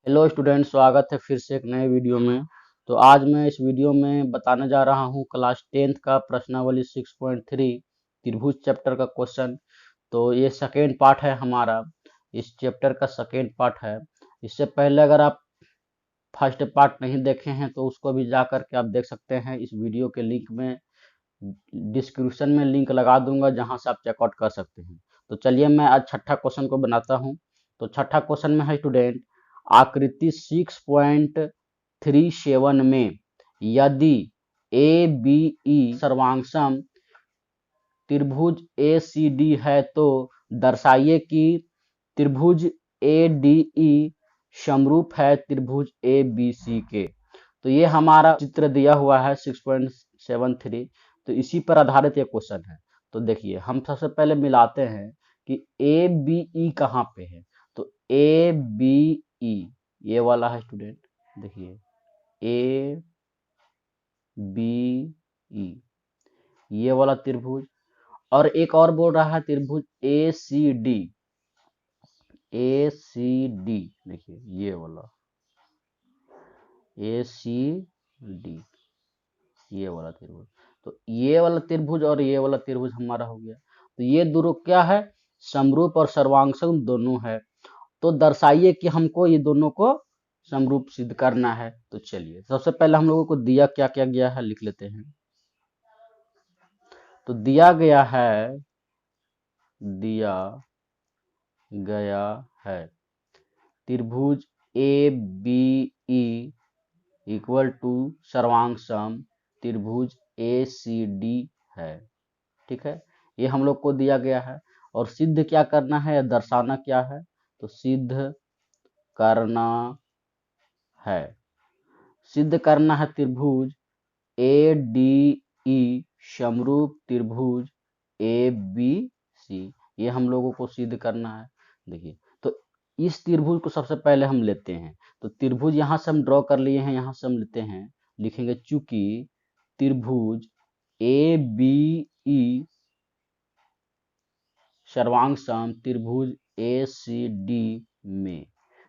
Hello student, स्वागत है फिर से एक नए वीडियो में। तो आज मैं इस वीडियो में बताने जा रहा हूँ क्लास 10th का प्रश्नावली 6.3 त्रिभुज चैप्टर का क्वेश्चन। तो ये सेकेंड पार्ट है हमारा, इस चैप्टर का सेकेंड पार्ट है। इससे पहले अगर आप फर्स्ट पार्ट नहीं देखे हैं तो उसको भी जा करके आप देख सकते हैं। इस वीडियो के लिंक में डिस्क्रिप्शन में लिंक लगा दूंगा जहां से आप चेकआउट कर सकते हैं। तो चलिए मैं आज छठा क्वेश्चन को बनाता हूं। तो छठा क्वेश्चन में है स्टूडेंट, आकृति 6.37 में यदि ए बी ई सर्वांगसम त्रिभुज ए सी डी है तो दर्शाइए कि त्रिभुज ए डी ई समरूप है त्रिभुज ए बी सी के। तो ये हमारा चित्र दिया हुआ है 6.73। तो इसी पर आधारित ये क्वेश्चन है। तो देखिए हम सबसे पहले मिलाते हैं कि ए बी ई कहाँ पे है। तो ए बी ई ये वाला है स्टूडेंट, देखिए ए बी ई ये वाला त्रिभुज। और एक और बोल रहा है त्रिभुज A C D, A C D देखिए ये वाला ए सी डी ये वाला त्रिभुज। तो ये वाला त्रिभुज और ये वाला त्रिभुज हमारा हो गया। तो ये दोनों क्या है, समरूप और सर्वांगसम दोनों है। तो दर्शाइए कि हमको ये दोनों को समरूप सिद्ध करना है। तो चलिए सबसे पहले हम लोगों को दिया क्या क्या गया है लिख लेते हैं। तो दिया गया है त्रिभुज A B E equal to सर्वांगसम त्रिभुज ए सी डी है। ठीक है, ये हम लोग को दिया गया है। और सिद्ध क्या करना है या दर्शाना क्या है, तो सिद्ध करना है, सिद्ध करना है त्रिभुज ए डी ई समरूप त्रिभुज ए बी सी। ये हम लोगों को सिद्ध करना है। देखिए तो इस त्रिभुज को सबसे पहले हम लेते हैं। तो त्रिभुज यहाँ से हम ड्रॉ कर लिए हैं, यहाँ से हम लेते हैं, लिखेंगे चूंकि त्रिभुज ए बी ई सर्वांगसम त्रिभुज ए सी डी में।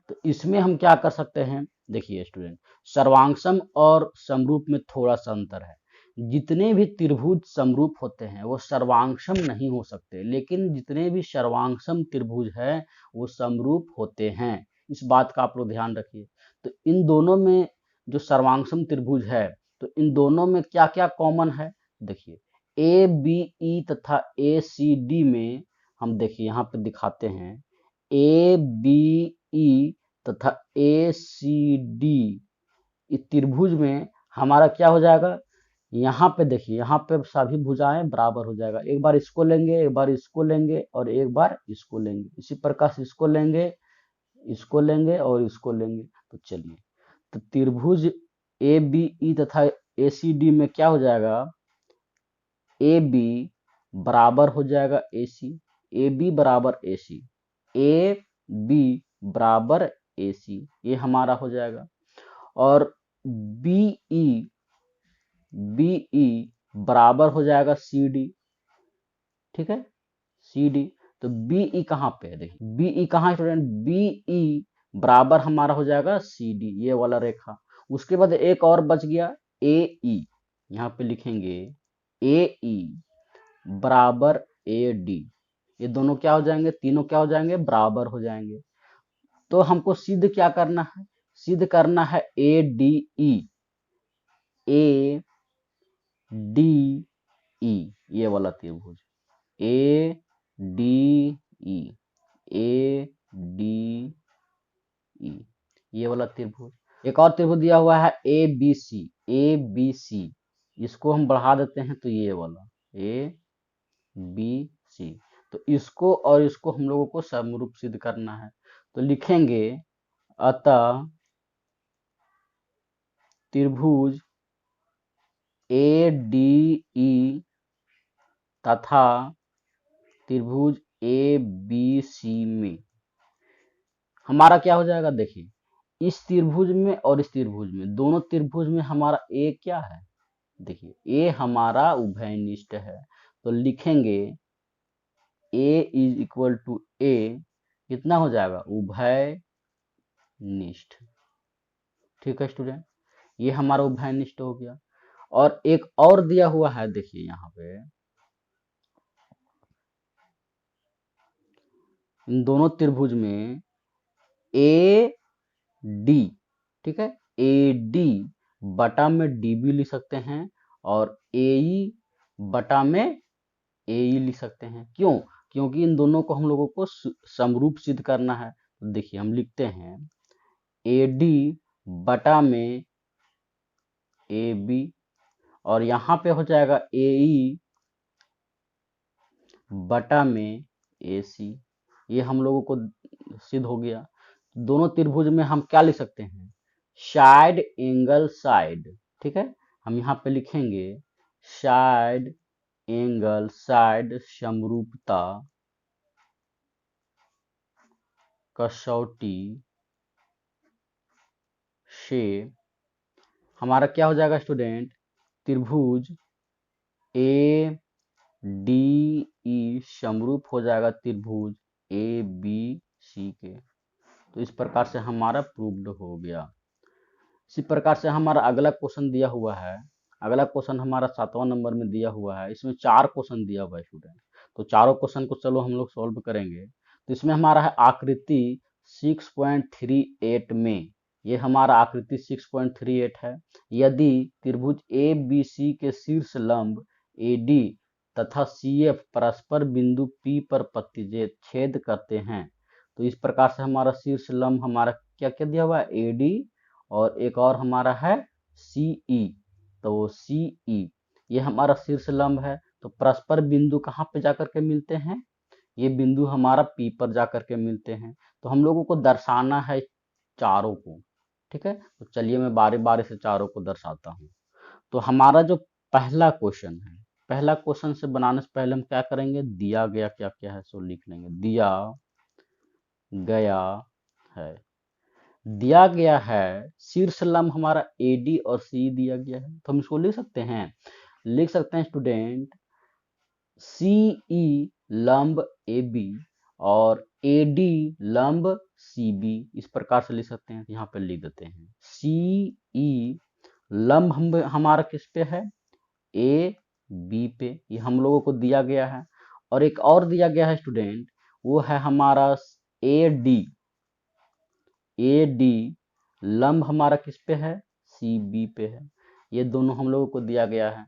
तो इसमें हम क्या कर सकते हैं, देखिए स्टूडेंट, सर्वांगसम और समरूप में थोड़ा सा अंतर है। जितने भी त्रिभुज समरूप होते हैं वो सर्वांगसम नहीं हो सकते, लेकिन जितने भी सर्वांगसम त्रिभुज है वो समरूप होते हैं। इस बात का आप लोग ध्यान रखिए। तो इन दोनों में जो सर्वांगसम त्रिभुज है, तो इन दोनों में क्या क्या कॉमन है, देखिए ए बी ई तथा ए सी डी में हम देखिए यहाँ पे दिखाते हैं ए बी ई तथा ए सी डी इस त्रिभुज में हमारा क्या हो जाएगा, यहाँ पे देखिए यहाँ पे सभी भुजाएं बराबर हो जाएगा। एक बार इसको लेंगे, एक बार इसको लेंगे और एक बार इसको लेंगे। इसी प्रकार से इसको लेंगे, इसको लेंगे और इसको लेंगे। तो चलिए, तो त्रिभुज ए बी ई तथा ए सी डी में क्या हो जाएगा, ए बी बराबर हो जाएगा ए सी, ए बी बराबर ए सी, ए बी बराबर ए सी, ये हमारा हो जाएगा। और बी ई बराबर हो जाएगा सी डी। ठीक है, सी डी। तो बी ई कहाँ पे है, देखिए बी ई कहाँ है स्टूडेंट, बी ई बराबर हमारा हो जाएगा सी डी, ये वाला रेखा। उसके बाद एक और बच गया ए ई, यहाँ पे लिखेंगे ए ई बराबर ए डी। ये दोनों क्या हो जाएंगे, तीनों क्या हो जाएंगे, बराबर हो जाएंगे। तो हमको सिद्ध क्या करना है, सिद्ध करना है A D E, A D E ये वाला त्रिभुज, A D E, A D E ये वाला त्रिभुज। एक और त्रिभुज दिया हुआ है A B C, A B C, इसको हम बढ़ा देते हैं तो ये वाला ए बी सी। तो इसको और इसको हम लोगों को समरूप सिद्ध करना है। तो लिखेंगे अतः त्रिभुज ए डी ई तथा त्रिभुज ए बी सी में हमारा क्या हो जाएगा, देखिए इस त्रिभुज में और इस त्रिभुज में, दोनों त्रिभुज में हमारा ए क्या है, देखिए ए हमारा उभयनिष्ठ है। तो लिखेंगे ए इज इक्वल टू ए, कितना हो जाएगा, उभय निष्ठ। ठीक है स्टूडेंट, ये हमारा उभयनिष्ठ हो गया। और एक और दिया हुआ है, देखिए यहाँ पे इन दोनों त्रिभुज में ए डी, ठीक है, ए डी बटा में डी भी लिख सकते हैं और ए ई बटा में ए ई लिख सकते हैं। क्यों? क्योंकि इन दोनों को हम लोगों को समरूप सिद्ध करना है। तो देखिए हम लिखते हैं ए डी बटा में ए बी, और यहाँ पे हो जाएगा ए ई बटा में ए सी। ये हम लोगों को सिद्ध हो गया। दोनों त्रिभुज में हम क्या लिख सकते हैं? Side angle side. ठीक है, हम यहाँ पे लिखेंगे साइड एंगल साइड समरूपता कसौटी से हमारा क्या हो जाएगा स्टूडेंट? त्रिभुज ए डी ई समरूप हो जाएगा त्रिभुज ए बी सी के। तो इस प्रकार से हमारा प्रूव्ड हो गया। इसी प्रकार से हमारा अगला क्वेश्चन दिया हुआ है। अगला क्वेश्चन हमारा 7वां नंबर में दिया हुआ है। इसमें 4 क्वेश्चन दिया हुआ है स्टूडेंट। तो चारों क्वेश्चन को चलो हम लोग सॉल्व करेंगे। तो इसमें हमारा है आकृति 6.38 में, ये हमारा आकृति 6.38 है। यदि त्रिभुज ए बी सी के शीर्ष लंब ए डी तथा सी एफ परस्पर बिंदु पी पर प्रतिच्छेद करते हैं, तो इस प्रकार से हमारा शीर्ष लंब हमारा क्या क्या दिया हुआ है? ए डी, और एक और हमारा है सी ई। तो सी ई ये हमारा शीर्ष लंब है। तो परस्पर बिंदु कहाँ पे जाकर के मिलते हैं? ये बिंदु हमारा पी पर जाकर के मिलते हैं। तो हम लोगों को दर्शाना है चारों को। ठीक है, तो चलिए मैं बारी बारी से चारों को दर्शाता हूँ। तो हमारा जो पहला क्वेश्चन है, पहला क्वेश्चन से बनाने से पहले हम क्या करेंगे? दिया गया क्या क्या है सो लिख लेंगे। दिया गया है, दिया गया है शीर्ष लंब हमारा ए डी और सी दिया गया है। तो हम इसको लिख सकते हैं, लिख सकते हैं स्टूडेंट सी ई लंब ए बी और ए डी लंब सी बी। इस प्रकार से लिख सकते हैं। यहाँ पे लिख देते हैं सी ई लंब हमारा किस पे है? ए बी पे। ये हम लोगों को दिया गया है। और एक और दिया गया है स्टूडेंट, वो है हमारा ए डी। ए डी लंब हमारा किस पे है? सी बी पे है। ये दोनों हम लोगों को दिया गया है।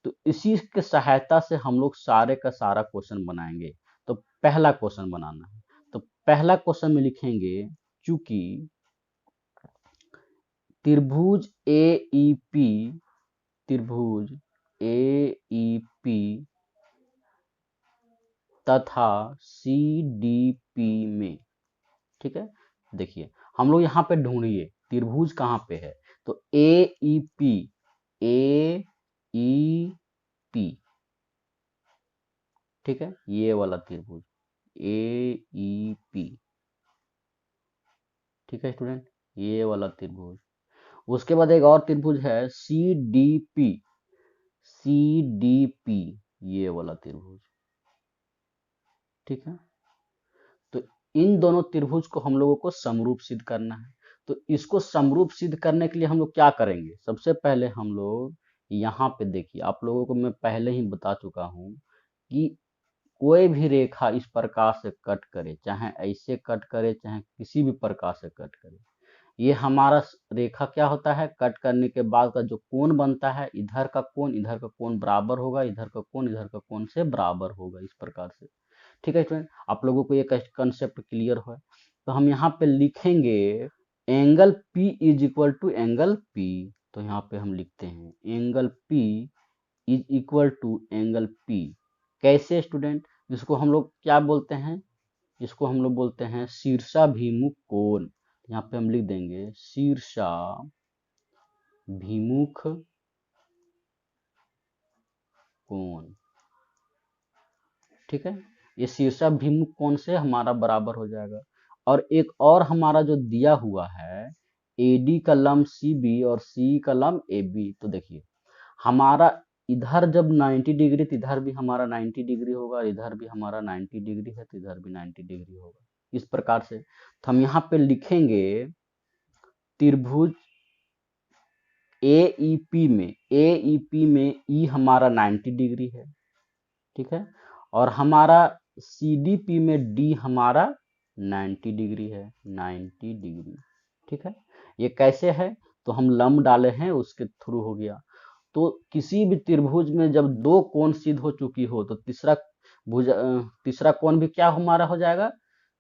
तो इसी के सहायता से हम लोग सारे का सारा क्वेश्चन बनाएंगे। तो पहला क्वेश्चन बनाना है। तो पहला क्वेश्चन में लिखेंगे, चूंकि त्रिभुज ए ई पी, त्रिभुज ए ई पी तथा सी डी पी में, ठीक है, देखिए हम लोग यहाँ पे ढूंढिए त्रिभुज कहाँ पे है। तो ए ई पी, ए ई पी, ठीक है, ये वाला त्रिभुज ए ई पी, ठीक है स्टूडेंट, ये वाला त्रिभुज। उसके बाद एक और त्रिभुज है C D P, C D P, ये वाला त्रिभुज, ठीक है। तो इन दोनों त्रिभुज को हम लोगों को समरूप सिद्ध करना है। तो इसको समरूप सिद्ध करने के लिए हम लोग क्या करेंगे? सबसे पहले हम लोग यहाँ पे देखिए, आप लोगों को मैं पहले ही बता चुका हूँ कि कोई भी रेखा इस प्रकार से कट करे, चाहे ऐसे कट करे चाहे किसी भी प्रकार से कट करे, ये हमारा रेखा क्या होता है? कट करने के बाद का जो कोण बनता है, इधर का कोण बराबर होगा, इधर का कोण से बराबर होगा, इस प्रकार से। ठीक है स्टूडेंट, आप लोगों को ये कंसेप्ट क्लियर हो। तो हम यहाँ पे लिखेंगे angle P is equal to angle P। तो यहाँ पे हम लिखते हैं angle P is equal to angle P। कैसे स्टूडेंट? इसको हम लोग क्या बोलते हैं? इसको हम लोग बोलते हैं शीर्षाभिमुख कोण। यहाँ पे हम लिख देंगे शीर्षाभिमुख कोण, ठीक है। ये शीर्षाभिमुख कोण से हमारा बराबर हो जाएगा। और एक और हमारा जो दिया हुआ है AD का लंब CB और CE का लंब AB। तो देखिए हमारा इधर जब 90 डिग्री तो इधर भी हमारा 90 डिग्री होगा, इधर भी हमारा 90 डिग्री है तो इधर भी 90 डिग्री होगा, इस प्रकार से। तो हम यहाँ पे लिखेंगे त्रिभुज एईपी में ई हमारा 90 डिग्री है, ठीक है, और हमारा सीडीपी में डी हमारा 90 डिग्री है, 90 डिग्री, ठीक है। ये कैसे है, तो हम लंब डाले हैं उसके थ्रू हो गया। तो किसी भी त्रिभुज में जब दो कोण सिद्ध हो चुकी हो तो तीसरा कोण भी क्या हमारा हो जाएगा,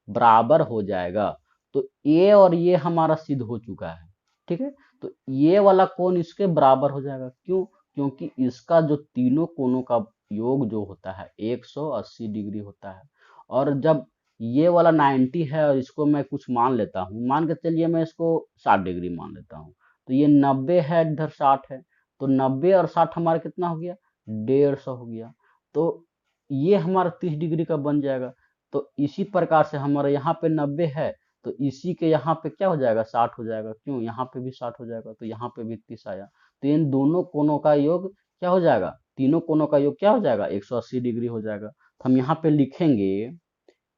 बराबर हो जाएगा। तो ये और ये हमारा सिद्ध हो चुका है, ठीक है। तो ये वाला कोण इसके बराबर हो जाएगा, क्यों, क्योंकि इसका जो तीनों कोणों का योग जो होता है 180 डिग्री होता है। और जब ये वाला 90 है और इसको मैं कुछ मान लेता हूँ, मान के चलिए मैं इसको 60 डिग्री मान लेता हूँ, तो ये 90 है, इधर 60 है, तो 90 और 60 हमारा कितना हो गया, 150 हो गया। तो ये हमारा 30 डिग्री का बन जाएगा। तो इसी प्रकार से हमारा यहाँ पे 90 है, तो इसी के यहाँ पे क्या हो जाएगा, 60 हो जाएगा, क्यों, यहाँ पे भी 60 हो जाएगा, तो यहाँ पे भी 30 आया। तो इन दोनों कोणों का योग क्या हो जाएगा, तीनों कोणों का योग क्या हो जाएगा, 180 डिग्री हो जाएगा। तो हम यहाँ पे लिखेंगे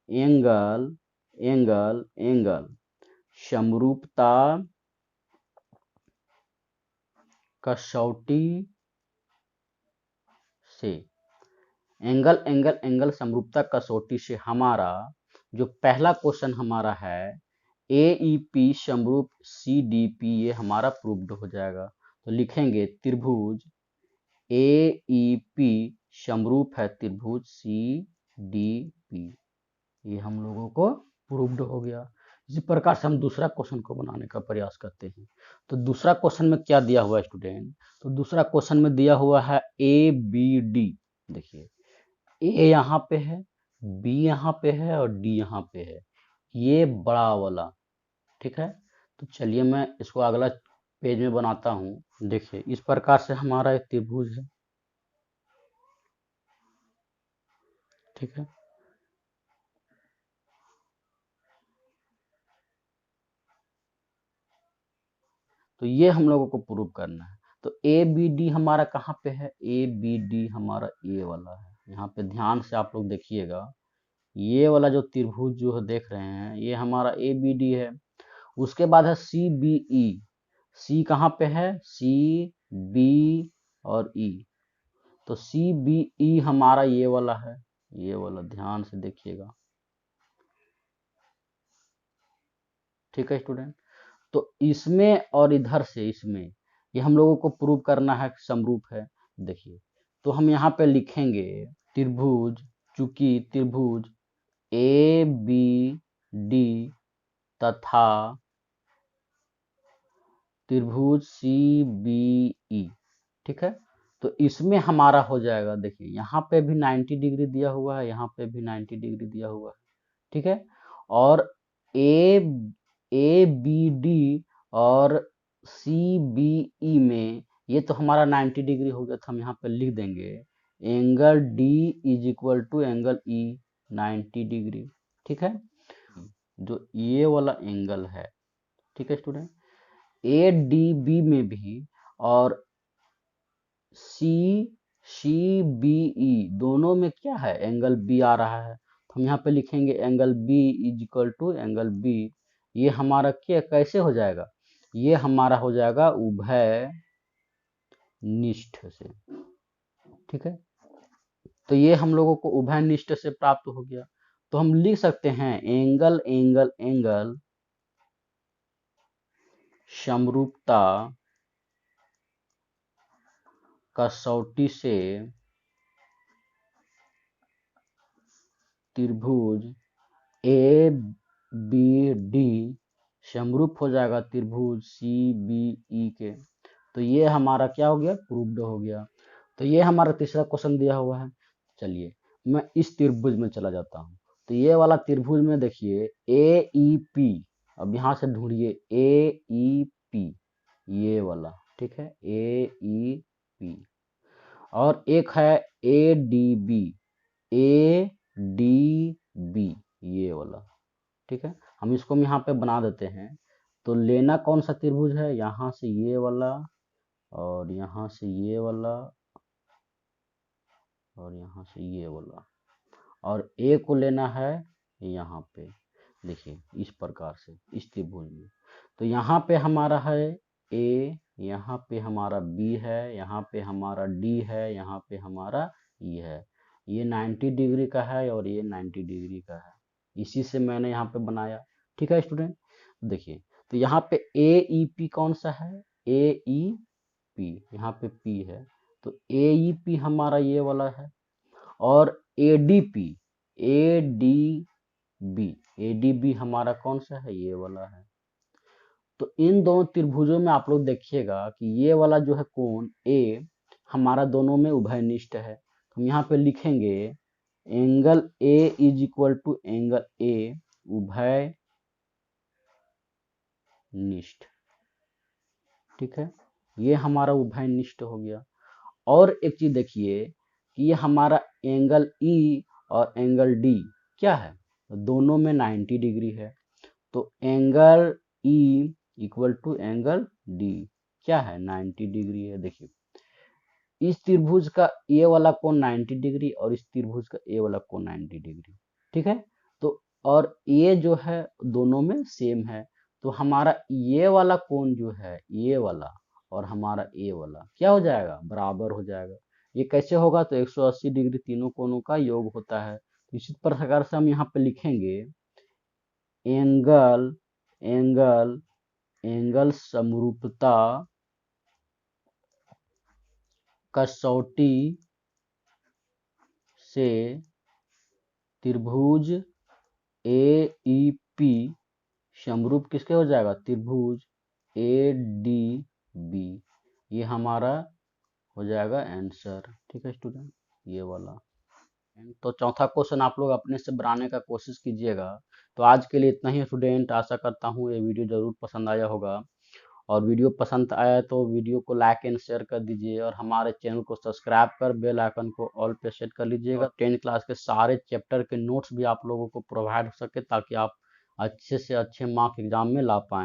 एंगल एंगल एंगल समरूपता कसौटी से, एंगल एंगल एंगल समरूपता कसौटी से हमारा जो पहला क्वेश्चन हमारा है एईपी समरूप सीडीपी, ये हमारा प्रूव्ड हो जाएगा। तो लिखेंगे त्रिभुज एईपी समरूप है त्रिभुज सीडीपी, ये हम लोगों को प्रूव्ड हो गया। इसी प्रकार से हम दूसरा क्वेश्चन को बनाने का प्रयास करते हैं। तो दूसरा क्वेश्चन में क्या दिया हुआ है स्टूडेंट, तो दूसरा क्वेश्चन में दिया हुआ है ए बी डी। देखिए ए यहाँ पे है, बी यहाँ पे है और डी यहाँ पे है, ये बड़ा वाला, ठीक है। तो चलिए मैं इसको अगला पेज में बनाता हूँ। देखिए इस प्रकार से हमारा एक त्रिभुज है, ठीक है। तो ये हम लोगों को प्रूव करना है। तो ए बी डी हमारा कहाँ पे है, ए बी डी हमारा ये वाला है। यहाँ पे ध्यान से आप लोग देखिएगा, ये वाला जो त्रिभुज जो है देख रहे हैं, ये हमारा ए बी डी है। उसके बाद है सी बी ई, सी कहाँ पे है, सी बी और ई। तो सी बी ई हमारा ये वाला है, ये वाला ध्यान से देखिएगा, ठीक है स्टूडेंट। तो इसमें और इधर से इसमें ये हम लोगों को प्रूव करना है कि समरूप है। देखिए तो हम यहाँ पे लिखेंगे त्रिभुज, चूंकि त्रिभुज ए बी डी तथा त्रिभुज सी बी ई, ठीक है। तो इसमें हमारा हो जाएगा, देखिए यहाँ पे भी 90 डिग्री दिया हुआ है, यहाँ पे भी 90 डिग्री दिया हुआ है, ठीक है। और ए ए बी डी और सी बी ई में ये तो हमारा 90 डिग्री हो गया, तो हम यहाँ पे लिख देंगे angle D is equal to angle E 90 degree, ठीक है। जो ये वाला एंगल है, ठीक है स्टूडेंट, ए डी बी में भी और सी सी बी ई दोनों में क्या है, एंगल बी आ रहा है। तो हम यहाँ पे लिखेंगे angle B is equal to angle B, ये हमारा क्या कैसे हो जाएगा, ये हमारा हो जाएगा उभय निष्ठ से, ठीक है। तो ये हम लोगों को उभय निष्ठ से प्राप्त हो गया। तो हम लिख सकते हैं एंगल एंगल एंगल समरूपता कसौटी से त्रिभुज ए बी डी समरूप हो जाएगा त्रिभुज सी बी ई के। तो ये हमारा क्या हो गया, प्रूव्ड हो गया। तो ये हमारा तीसरा क्वेश्चन दिया हुआ है। चलिए मैं इस त्रिभुज में चला जाता हूँ। तो ये वाला त्रिभुज में देखिए ए ई पी, अब यहाँ से ढूंढिए ए ई पी, ये वाला, ठीक है, ए ई पी। और एक है A D B, A D B, ये वाला, ठीक है। हम इसको यहाँ पे बना देते हैं। तो लेना कौन सा त्रिभुज है, यहाँ से ये वाला और यहाँ से ये वाला और यहाँ से ये वाला, और ए को लेना है यहाँ पे, देखिए इस प्रकार से इस त्रिभुज में। तो यहाँ पे हमारा है ए, यहाँ पे हमारा बी है, यहाँ पे हमारा डी है, यहाँ पे हमारा ई है। ये 90 डिग्री का है और ये 90 डिग्री का है, इसी से मैंने यहाँ पे बनाया। ठीक है स्टूडेंट, देखिए तो यहाँ पे ए ई पी कौन सा है, ए ई पी, यहाँ पे पी है, तो ए ई पी हमारा ये वाला है। और A D P, A D B, A D B हमारा कौन सा है, ये वाला है। तो इन दोनों त्रिभुजों में आप लोग देखिएगा कि ये वाला जो है कोण ए हमारा दोनों में उभयनिष्ठ है। हम यहाँ पे लिखेंगे angle A is equal to angle A उभय निष्ठ। ठीक है, ये हमारा उभयनिष्ठ हो गया। और एक चीज देखिए कि ये हमारा एंगल ई और एंगल डी क्या है, दोनों में 90 डिग्री है। तो angle E equal to angle D क्या है, 90 डिग्री है। देखिए इस त्रिभुज का ये वाला कोण 90 डिग्री और इस त्रिभुज का ये वाला कोण 90 डिग्री। ठीक है, तो और ये जो है दोनों में सेम है, तो हमारा ये वाला कोण जो है, ये वाला और हमारा ये वाला क्या हो जाएगा, बराबर हो जाएगा। ये कैसे होगा, तो 180 डिग्री तीनों कोणों का योग होता है। इसी प्रकार से हम यहाँ पे लिखेंगे एंगल एंगल एंगल समरूपता कसौटी से त्रिभुज ए ई पी समरूप किसके हो जाएगा, त्रिभुज ए डी बी, ये हमारा हो जाएगा आंसर। ठीक है स्टूडेंट, ये वाला। तो चौथा क्वेश्चन आप लोग अपने से बनाने का कोशिश कीजिएगा। तो आज के लिए इतना ही स्टूडेंट, आशा करता हूँ ये वीडियो जरूर पसंद आया होगा। और वीडियो पसंद आया तो वीडियो को लाइक एंड शेयर कर दीजिए और हमारे चैनल को सब्सक्राइब कर बेल आइकन को ऑल पे सेट कर लीजिएगा। 10th क्लास के सारे चैप्टर के नोट्स भी आप लोगों को प्रोवाइड हो सके ताकि आप अच्छे से अच्छे मार्क एग्जाम में ला पाएँ।